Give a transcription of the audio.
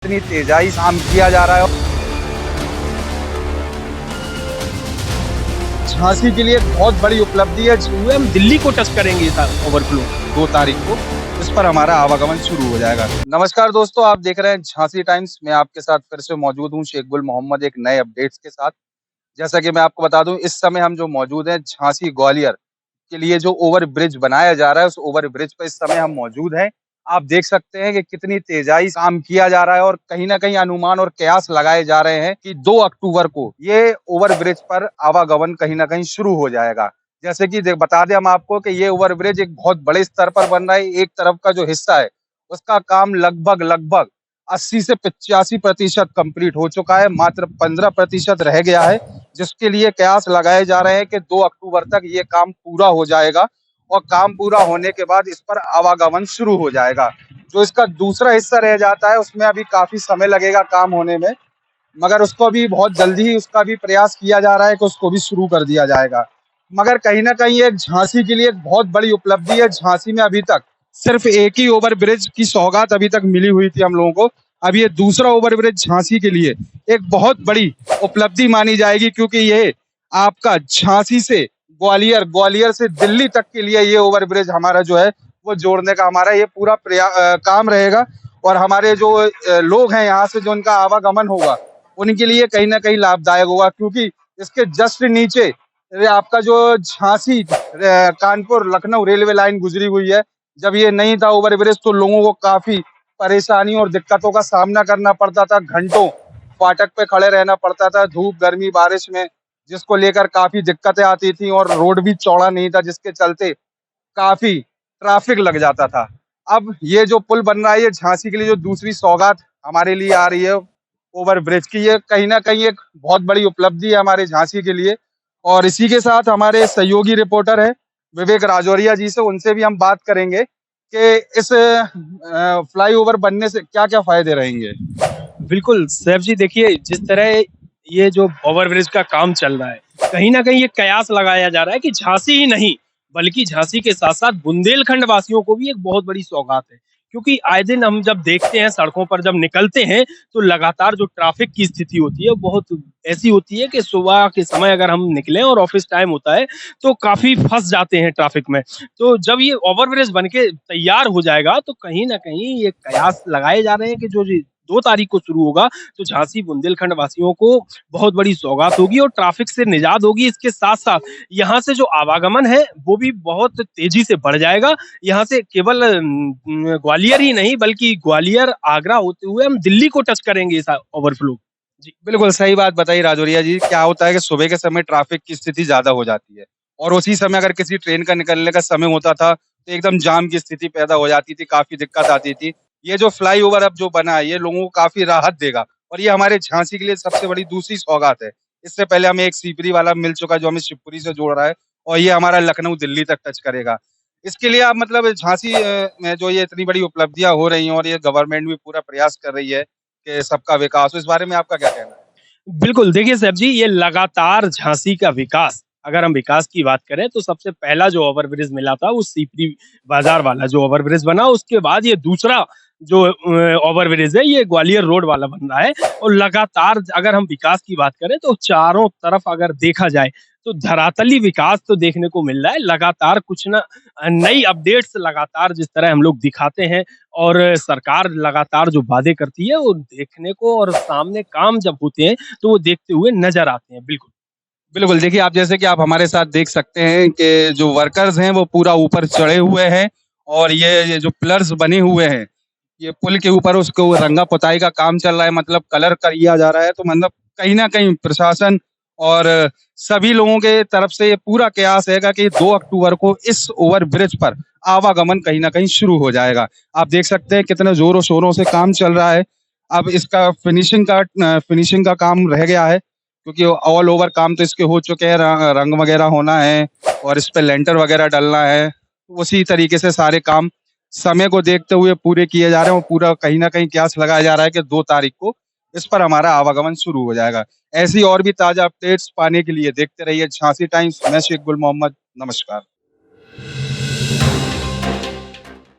इतनी तेजाई काम किया जा रहा है। झांसी के लिए एक बहुत बड़ी उपलब्धि है। हम दिल्ली को टच करेंगे ओवरफ्लो 2 तारीख को इस पर हमारा आवागमन शुरू हो जाएगा। नमस्कार दोस्तों, आप देख रहे हैं झांसी टाइम्स। मैं आपके साथ फिर से मौजूद हूं शेख गुल मोहम्मद एक नए अपडेट्स के साथ। जैसा कि मैं आपको बता दूं, इस समय हम जो मौजूद हैं झांसी ग्वालियर के लिए जो ओवर ब्रिज बनाया जा रहा है, उस ओवर ब्रिज पर इस समय हम मौजूद हैं। आप देख सकते हैं कि कितनी तेजाई काम किया जा रहा है और कहीं ना कहीं अनुमान और कयास लगाए जा रहे हैं कि 2 अक्टूबर को ये ओवर ब्रिज पर आवागमन कहीं ना कहीं शुरू हो जाएगा। जैसे कि बता दें हम आपको कि ये ओवर ब्रिज एक बहुत बड़े स्तर पर बन रहा है। एक तरफ का जो हिस्सा है उसका काम लगभग 80 से 85% कंप्लीट हो चुका है। मात्र 15% रह गया है, जिसके लिए कयास लगाए जा रहे हैं कि 2 अक्टूबर तक ये काम पूरा हो जाएगा और काम पूरा होने के बाद इस पर आवागमन शुरू हो जाएगा। जो इसका दूसरा हिस्सा रह जाता है उसमें अभी काफी समय लगेगा काम होने में, मगर उसको भी बहुत जल्दी ही उसका भी प्रयास किया जा रहा है कि उसको भी शुरू कर दिया जाएगा। मगर कहीं ना कहीं एक झांसी के लिए एक बहुत बड़ी उपलब्धि है। झांसी में अभी तक सिर्फ एक ही ओवर ब्रिज की सौगात अभी तक मिली हुई थी हम लोगों को। अब ये दूसरा ओवर ब्रिज झांसी के लिए एक बहुत बड़ी उपलब्धि मानी जाएगी, क्योंकि ये आपका झांसी से ग्वालियर, ग्वालियर से दिल्ली तक के लिए ये ओवर ब्रिज हमारा जो है वो जोड़ने का हमारा ये पूरा काम रहेगा। और हमारे जो लोग हैं यहाँ से जो उनका आवागमन होगा उनके लिए कहीं ना कहीं लाभदायक होगा, क्योंकि इसके जस्ट नीचे आपका जो झांसी कानपुर लखनऊ रेलवे लाइन गुजरी हुई है। जब ये नहीं था ओवर ब्रिज तो लोगों को काफी परेशानी और दिक्कतों का सामना करना पड़ता था। घंटों फाटक पे खड़े रहना पड़ता था, धूप गर्मी बारिश में, जिसको लेकर काफी दिक्कतें आती थी और रोड भी चौड़ा नहीं था, जिसके चलते काफी ट्रैफिक लग जाता था। अब ये जो पुल बन रहा है ये झांसी के लिए जो दूसरी सौगात हमारे लिए आ रही है ओवर ब्रिज की, ये कहीं ना कहीं एक बहुत बड़ी उपलब्धि है हमारे झांसी के लिए। और इसी के साथ हमारे सहयोगी रिपोर्टर है विवेक राजौरिया जी से, उनसे भी हम बात करेंगे कि इस फ्लाईओवर बनने से क्या क्या फायदे रहेंगे। बिल्कुल सैफ जी, देखिए जिस तरह ये जो ओवरब्रिज का काम चल रहा है, कहीं ना कहीं ये कयास लगाया जा रहा है कि झांसी ही नहीं बल्कि झांसी के साथ साथ बुंदेलखंड वासियों को भी एक बहुत बड़ी सौगात है। क्योंकि आए दिन हम जब देखते हैं सड़कों पर जब निकलते हैं तो लगातार जो ट्रैफिक की स्थिति होती है वो बहुत ऐसी होती है कि सुबह के समय अगर हम निकलें और ऑफिस टाइम होता है तो काफी फंस जाते हैं ट्रैफिक में। तो जब ये ओवरब्रिज बन के तैयार हो जाएगा तो कहीं ना कहीं ये कयास लगाए जा रहे हैं कि जो 2 तारीख को शुरू होगा तो झांसी बुंदेलखंड वासियों को बहुत बड़ी सौगात होगी और ट्रैफिक से निजात होगी। इसके साथ साथ यहाँ से जो आवागमन है वो भी बहुत तेजी से बढ़ जाएगा। यहाँ से केवल ग्वालियर ही नहीं बल्कि ग्वालियर आगरा होते हुए हम दिल्ली को टच करेंगे इस ओवरफ्लो। जी बिल्कुल सही बात बताई राजौरिया जी। क्या होता है कि सुबह के समय ट्रैफिक की स्थिति ज्यादा हो जाती है और उसी समय अगर किसी ट्रेन का निकलने का समय होता था तो एकदम जाम की स्थिति पैदा हो जाती थी, काफी दिक्कत आती थी। ये जो फ्लाईओवर अब जो बना है ये लोगों को काफी राहत देगा और ये हमारे झांसी के लिए सबसे बड़ी दूसरी सौगात है। इससे पहले हमें एक सीपरी वाला मिल चुका है जो हमें शिवपुरी से जोड़ रहा है और ये हमारा लखनऊ दिल्ली तक टच करेगा। इसके लिए आप मतलब झांसी में जो ये इतनी बड़ी उपलब्धियां हो रही हैं और ये गवर्नमेंट भी पूरा प्रयास कर रही है कि सबका विकास हो, इस बारे में आपका क्या कहना है? बिल्कुल, देखिए साहब जी, ये लगातार झांसी का विकास, अगर हम विकास की बात करें तो सबसे पहला जो ओवरब्रिज मिला था वो सीपरी बाजार वाला जो ओवरब्रिज बना, उसके बाद ये दूसरा जो ओवरब्रिज है ये ग्वालियर रोड वाला बन रहा है। और लगातार अगर हम विकास की बात करें तो चारों तरफ अगर देखा जाए तो धरातली विकास तो देखने को मिल रहा है। लगातार कुछ ना नई अपडेट्स लगातार जिस तरह हम लोग दिखाते हैं और सरकार लगातार जो वादे करती है वो देखने को और सामने काम जब होते हैं तो वो देखते हुए नजर आते हैं। बिल्कुल। बिल्कुल, देखिए आप जैसे कि आप हमारे साथ देख सकते हैं कि जो वर्कर्स हैं वो पूरा ऊपर चढ़े हुए हैं और ये जो पिलर्स बने हुए हैं, ये पुल के ऊपर उसको रंगा पुताई का काम चल रहा है, मतलब कलर किया जा रहा है। तो मतलब कहीं न कहीं प्रशासन और सभी लोगों के तरफ से ये पूरा प्रयास रहेगा कि 2 अक्टूबर को इस ओवर ब्रिज पर आवागमन कहीं न कहीं शुरू हो जाएगा। आप देख सकते हैं कितने ज़ोरों-शोरों से काम चल रहा है। अब इसका फिनिशिंग का काम रह गया है, क्योंकि ऑल ओवर काम तो इसके हो चुके हैं। रंग वगैरह होना है और इस पे लेंटर वगैरह डलना है। उसी तरीके से सारे काम समय को देखते हुए पूरे किए जा रहे हैं और पूरा कहीं न कहीं कयास लगाया जा रहा है कि 2 तारीख को इस पर हमारा आवागमन शुरू हो जाएगा। ऐसी और भी ताज़ा अपडेट्स पाने के लिए देखते रहिए झांसी टाइम्स। मैं शेख गुल मोहम्मद। नमस्कार।